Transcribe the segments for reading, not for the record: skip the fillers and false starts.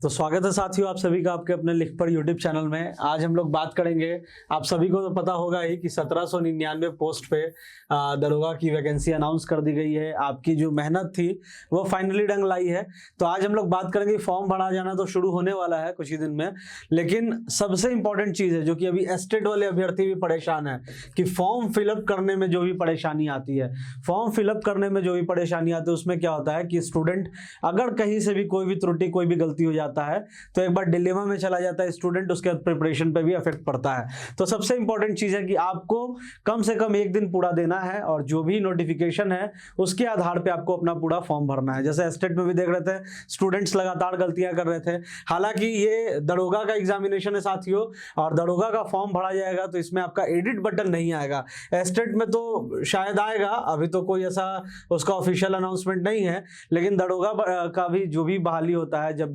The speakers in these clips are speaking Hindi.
तो स्वागत है साथियों आप सभी का आपके अपने लिख पर यूट्यूब चैनल में। आज हम लोग बात करेंगे, आप सभी को तो पता होगा ही कि 1799 पोस्ट पे दरोगा की वैकेंसी अनाउंस कर दी गई है। आपकी जो मेहनत थी वो फाइनली डंग लाई है। तो आज हम लोग बात करेंगे, फॉर्म भरा जाना तो शुरू होने वाला है कुछ ही दिन में, लेकिन सबसे इंपॉर्टेंट चीज है जो कि अभी एस्टेट वाले अभ्यर्थी भी परेशान है कि फॉर्म फिलअप करने में जो भी परेशानी आती है, फॉर्म फिलअप करने में जो भी परेशानी आती है उसमें क्या होता है कि स्टूडेंट अगर कहीं से भी कोई भी त्रुटि कोई भी गलती हो जाता है तो एक बार डिलेमा में चला जाता है स्टूडेंट, उसके बाद प्रिपरेशन पे भी इफेक्ट पड़ता है। तो सबसे इंपॉर्टेंट चीज है कि आपको कम से कम एक दिन पूरा देना है और जो भी नोटिफिकेशन है उसके आधार पे आपको अपना पूरा फॉर्म भरना है। जैसे एस्टेट में भी देख रहे थे स्टूडेंट्स लगातार गलतियां कर रहे थे। हालांकि ये दरोगा का एग्जामिनेशन है साथियों, और दरोगा का फॉर्म भरा जाएगा तो इसमें आपका एडिट बटन नहीं आएगा। एस्टेट में तो शायद आएगा, अभी तो कोई ऐसा उसका ऑफिशियल अनाउंसमेंट नहीं है, लेकिन दरोगा का भी जो भी बहाली होता है, जब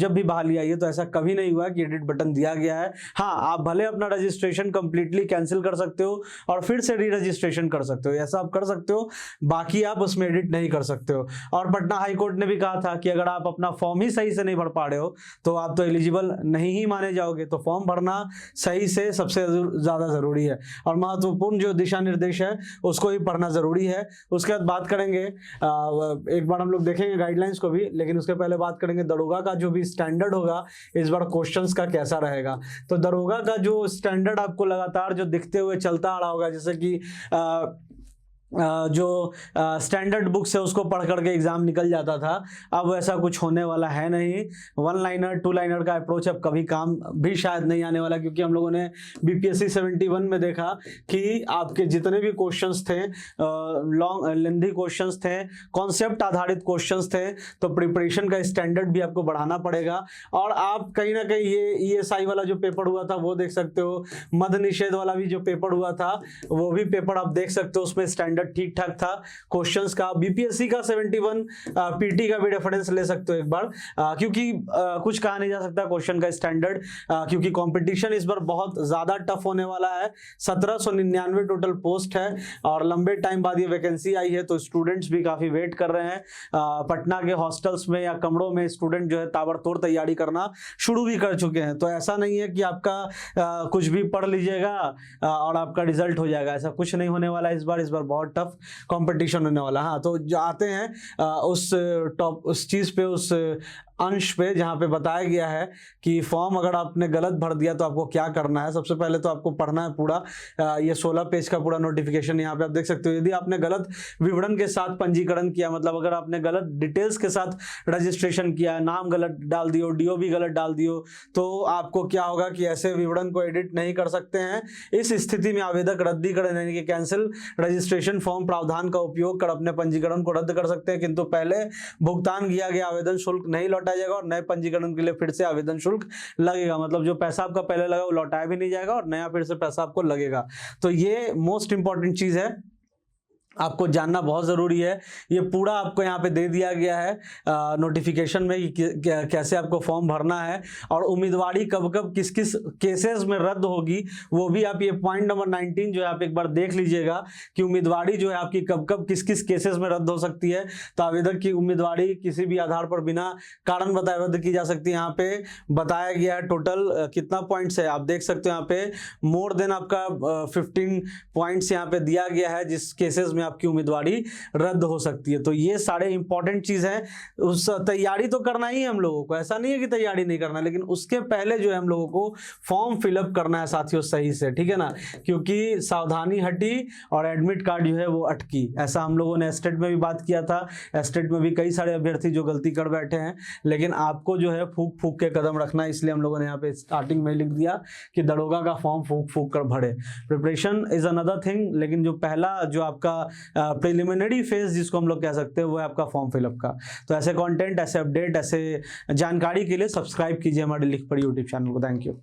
भी बहाली आई है तो ऐसा कभी नहीं हुआ कि एडिट बटन दिया गया है। हाँ, आप भले अपना रजिस्ट्रेशन कंप्लीटली कैंसिल कर सकते हो और फिर से री रजिस्ट्रेशन कर सकते हो, ऐसा आप कर सकते हो, बाकी आप उसमें एडिट नहीं कर सकते हो। और पटना हाई कोर्ट ने भी कहा था कि अगर आप अपना फॉर्म ही सही से नहीं भर पा रहे हो तो आप तो एलिजिबल नहीं ही माने जाओगे। तो फॉर्म भरना सही से सबसे ज्यादा जरूरी है और महत्वपूर्ण जो दिशा निर्देश है उसको ही पढ़ना जरूरी है। उसके बाद बात करेंगे, एक बार हम लोग देखेंगे गाइडलाइंस को भी, लेकिन उसके पहले बात करेंगे दरोगा का जो भी स्टैंडर्ड होगा इस बार क्वेश्चंस का कैसा रहेगा। तो दरोगा का जो स्टैंडर्ड आपको लगातार जो दिखते हुए चलता आ रहा होगा, जैसे कि जो स्टैंडर्ड बुक्स है उसको पढ़ करके एग्जाम निकल जाता था, अब ऐसा कुछ होने वाला है नहीं। वन लाइनर टू लाइनर का अप्रोच अब कभी काम भी शायद नहीं आने वाला, क्योंकि हम लोगों ने बीपीएससी 71 में देखा कि आपके जितने भी क्वेश्चंस थे लॉन्ग लेंथी क्वेश्चंस थे, कॉन्सेप्ट आधारित क्वेश्चंस थे, तो प्रिपरेशन का स्टैंडर्ड भी आपको बढ़ाना पड़ेगा। और आप कहीं ना कहीं ये ईएसआई वाला जो पेपर हुआ था वो देख सकते हो, मद निषेध वाला भी जो पेपर हुआ था वो भी पेपर आप देख सकते हो, उसमें स्टैंडर्ड ठीक ठाक था क्वेश्चंस का। बीपीएससी का 71 पीटी का भी रेफरेंस ले सकते हो एक बार, क्योंकि कुछ कहा नहीं जा सकता क्वेश्चन का स्टैंडर्ड, क्योंकि कंपटीशन इस बार बहुत ज्यादा टफ होने वाला है। 1799 टोटल पोस्ट है और लंबे टाइम बाद ये वैकेंसी आई है, तो स्टूडेंट्स भी काफी वेट कर रहे हैं। पटना के हॉस्टल्स में या कमरों में स्टूडेंट जो है ताबड़तोड़ तैयारी करना शुरू भी कर चुके हैं। तो ऐसा नहीं है कि आपका कुछ भी पढ़ लीजिएगा और आपका रिजल्ट हो जाएगा, ऐसा कुछ नहीं होने वाला इस बार बहुत टफ कंपटीशन होने वाला। हाँ, तो जो आते हैं उस चीज पे, उस अंश पे जहां पे बताया गया है कि फॉर्म अगर आपने गलत भर दिया तो आपको क्या करना है। सबसे पहले तो आपको पढ़ना है पूरा, ये 16 पेज का पूरा नोटिफिकेशन यहाँ पे आप देख सकते हो। यदि आपने गलत विवरण के साथ पंजीकरण किया, मतलब अगर आपने गलत डिटेल्स के साथ रजिस्ट्रेशन किया, नाम गलत डाल दियो, डीओ भी गलत डाल दियो, तो आपको क्या होगा कि ऐसे विवरण को एडिट नहीं कर सकते हैं। इस स्थिति में आवेदक रद्दीकरण यानी कि कैंसिल रजिस्ट्रेशन फॉर्म प्रावधान का उपयोग कर अपने पंजीकरण को रद्द कर सकते हैं, किंतु पहले भुगतान किया गया आवेदन शुल्क नहीं लौटाया जाएगा और नए पंजीकरण के लिए फिर से आवेदन शुल्क लगेगा। मतलब जो पैसा आपका पहले लगा वो लौटाया भी नहीं जाएगा और नया फिर से पैसा आपको लगेगा। तो ये मोस्ट इंपॉर्टेंट चीज है, आपको जानना बहुत जरूरी है। ये पूरा आपको यहाँ पे दे दिया गया है नोटिफिकेशन में कि कैसे आपको फॉर्म भरना है और उम्मीदवारी कब कब किस किस केसेस में रद्द होगी, वो भी आप ये पॉइंट नंबर 19 जो है आप एक बार देख लीजिएगा कि उम्मीदवारी जो है आपकी कब कब किस किस केसेस में रद्द हो सकती है। तो आवेदक की उम्मीदवारी किसी भी आधार पर बिना कारण बताए रद्द की जा सकती है। यहाँ पे बताया गया है टोटल कितना पॉइंट्स है, आप देख सकते हो यहाँ पे मोर देन आपका 15 पॉइंट्स यहाँ पे दिया गया है जिस केसेस में आपकी उम्मीदवारी रद्द हो सकती है। तो ये सारे इंपॉर्टेंट चीज है। उस तैयारी तो करना ही है हम लोगों को, ऐसा नहीं है कि तैयारी नहीं करना, लेकिन उसके पहले जो है हम लोगों को फॉर्म फिलअप करना है साथियों सही से, ठीक है ना, क्योंकि सावधानी हटी और एडमिट कार्ड जो है वो अटकी। ऐसा हम लोगों ने एस्टेट में भी बात किया था। एस्टेट में भी कई सारे अभ्यर्थी जो गलती कर बैठे हैं, लेकिन आपको जो है फूक फूक के कदम रखना है, इसलिए हम लोगों ने यहाँ पे स्टार्टिंग में लिख दिया कि दरोगा का फॉर्म फूक फूक कर भरे। प्रिपरेशन इज अनदर थिंग, लेकिन जो पहला जो आपका प्रिलिमिनरी फेज जिसको हम लोग कह सकते हैं वो है आपका फॉर्म फिलअप का। तो ऐसे कंटेंट, ऐसे अपडेट, ऐसे जानकारी के लिए सब्सक्राइब कीजिए हमारे लिख पर यूट्यूब चैनल को। Thank you.